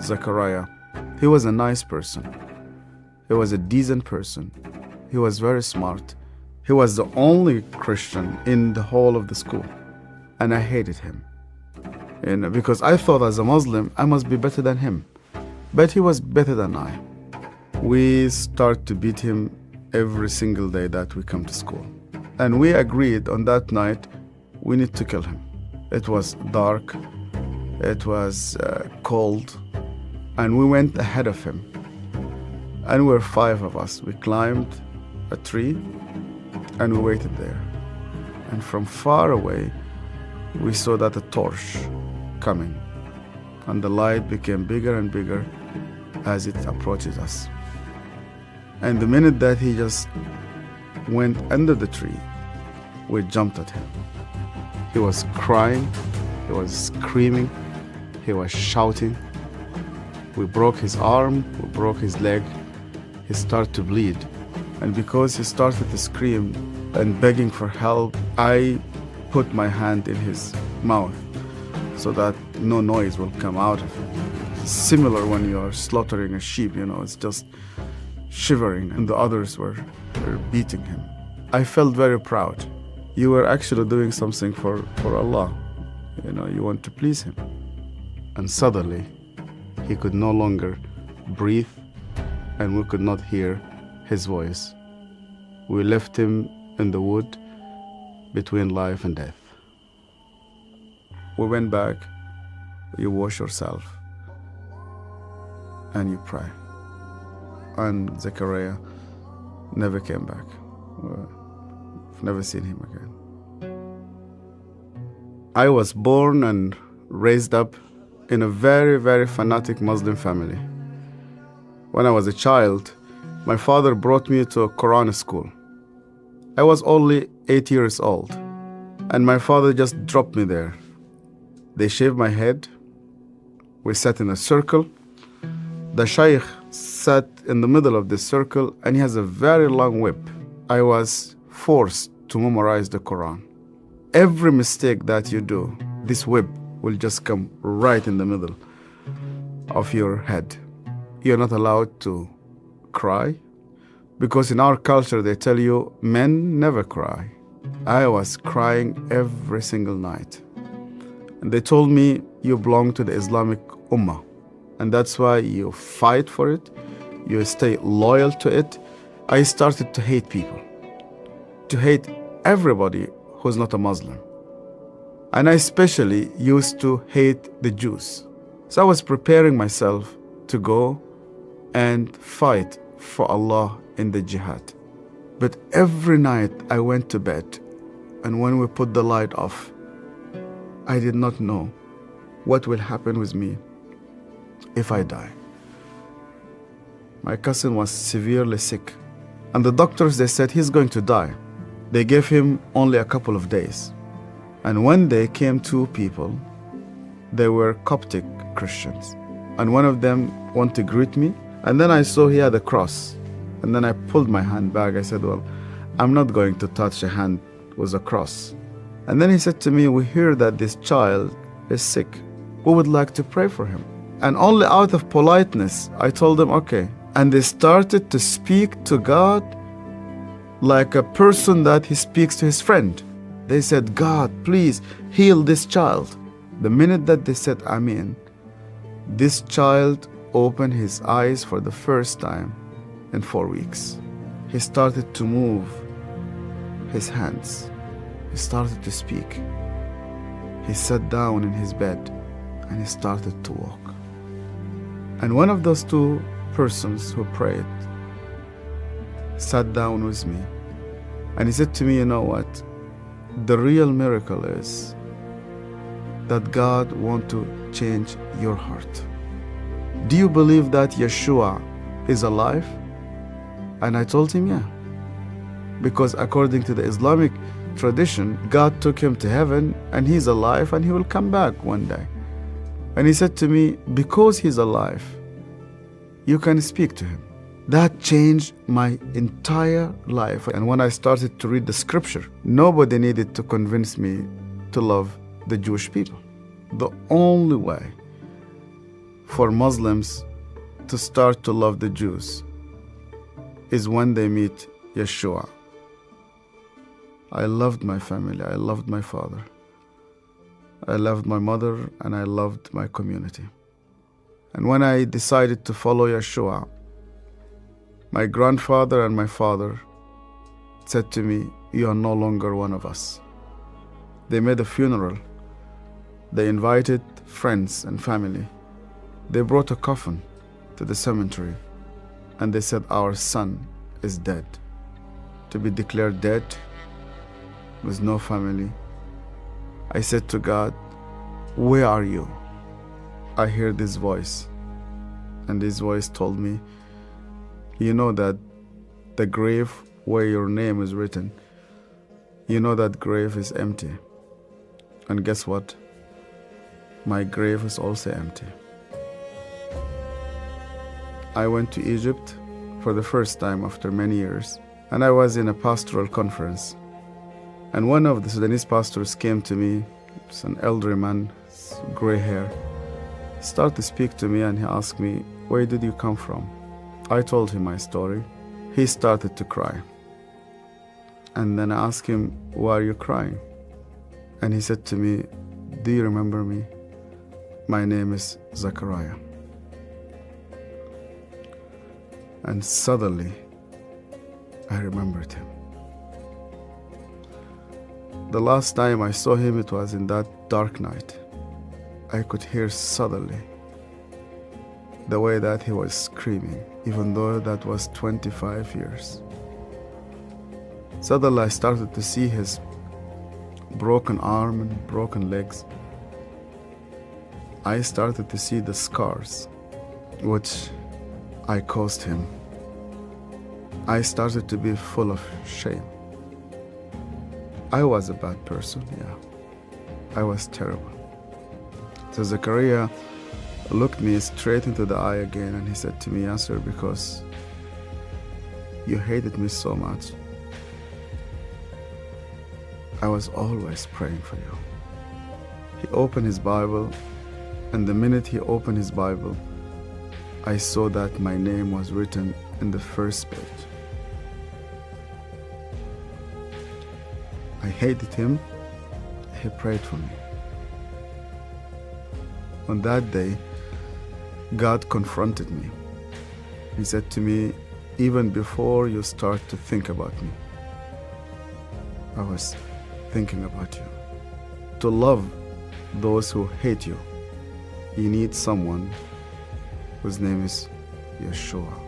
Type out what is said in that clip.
Zachariah. He was a nice person. He was a decent person. He was very smart. He was the only Christian in the whole of the school. And I hated him. Because I thought as a Muslim, I must be better than him. But he was better than I. We start to beat him every single day that we come to school. And we agreed on that night, we need to kill him. It was dark. It was cold. And we went ahead of him. And we were 5 of us. We climbed a tree and we waited there. And from far away, we saw that a torch coming. And the light became bigger and bigger as it approaches us. And the minute that he just went under the tree, we jumped at him. He was crying, he was screaming, he was shouting. We broke his arm, we broke his leg. He started to bleed. And because he started to scream and begging for help, I put my hand in his mouth so that no noise will come out of it. Similar when you are slaughtering a sheep, it's just shivering, and the others were beating him. I felt very proud. You were actually doing something for Allah. You want to please Him. And suddenly, he could no longer breathe, and we could not hear his voice. We left him in the wood between life and death. We went back, you wash yourself, and you pray. And Zechariah never came back. I've never seen him again. I was born and raised up in a very, very fanatic Muslim family. When I was a child, my father brought me to a Quran school. I was only 8 years old, and my father just dropped me there. They shaved my head. We sat in a circle. The Shaykh sat in the middle of this circle, and he has a very long whip. I was forced to memorize the Quran. Every mistake that you do, this whip will just come right in the middle of your head. You're not allowed to cry, because in our culture they tell you men never cry. I was crying every single night. And they told me you belong to the Islamic Ummah, and that's why you fight for it, you stay loyal to it. I started to hate people, to hate everybody who's not a Muslim. And I especially used to hate the Jews. So I was preparing myself to go and fight for Allah in the jihad. But every night I went to bed, and when we put the light off, I did not know what will happen with me if I die. My cousin was severely sick, and the doctors, they said he's going to die. They gave him only a couple of days. And one day came 2 people. They were Coptic Christians, and one of them wanted to greet me, and then I saw he had a cross, and then I pulled my hand back. I said, well, I'm not going to touch a hand with a cross. And then he said to me, we hear that this child is sick. We would like to pray for him. And only out of politeness, I told them, okay. And they started to speak to God like a person that he speaks to his friend. They said, God, please heal this child. The minute that they said, Amen, this child opened his eyes for the first time in 4 weeks. He started to move his hands. He started to speak. He sat down in his bed and he started to walk. And one of those 2 persons who prayed sat down with me, and he said to me, you know what? The real miracle is that God wants to change your heart. Do you believe that Yeshua is alive? And I told him, yeah. Because according to the Islamic tradition, God took him to heaven and he's alive and he will come back one day. And he said to me, because he's alive, you can speak to him. That changed my entire life. And when I started to read the scripture, nobody needed to convince me to love the Jewish people. The only way for Muslims to start to love the Jews is when they meet Yeshua. I loved my family, I loved my father, I loved my mother, and I loved my community. And when I decided to follow Yeshua, my grandfather and my father said to me, "You are no longer one of us." They made a funeral. They invited friends and family. They brought a coffin to the cemetery, and they said, "Our son is dead." To be declared dead with no family. I said to God, "Where are you?" I heard this voice, and this voice told me, "You know that the grave where your name is written, you know that grave is empty. And guess what? My grave is also empty." I went to Egypt for the first time after many years, and I was in a pastoral conference. And one of the Sudanese pastors came to me, it's an elderly man, gray hair, started to speak to me, and he asked me, "Where did you come from?" I told him my story. He started to cry. And then I asked him, "Why are you crying?" And he said to me, "Do you remember me? My name is Zachariah." And suddenly, I remembered him. The last time I saw him, it was in that dark night. I could hear suddenly the way that he was screaming, even though that was 25 years. Suddenly I started to see his broken arm and broken legs. I started to see the scars which I caused him. I started to be full of shame. I was a bad person, yeah. I was terrible. So Zachariah looked me straight into the eye again, and he said to me, "Yasser, because you hated me so much, I was always praying for you." He opened his Bible, and the minute he opened his Bible, I saw that my name was written in the first page. I hated him. He prayed for me. On that day, God confronted me. He said to me, "Even before you start to think about me, I was thinking about you. To love those who hate you, you need someone whose name is Yeshua."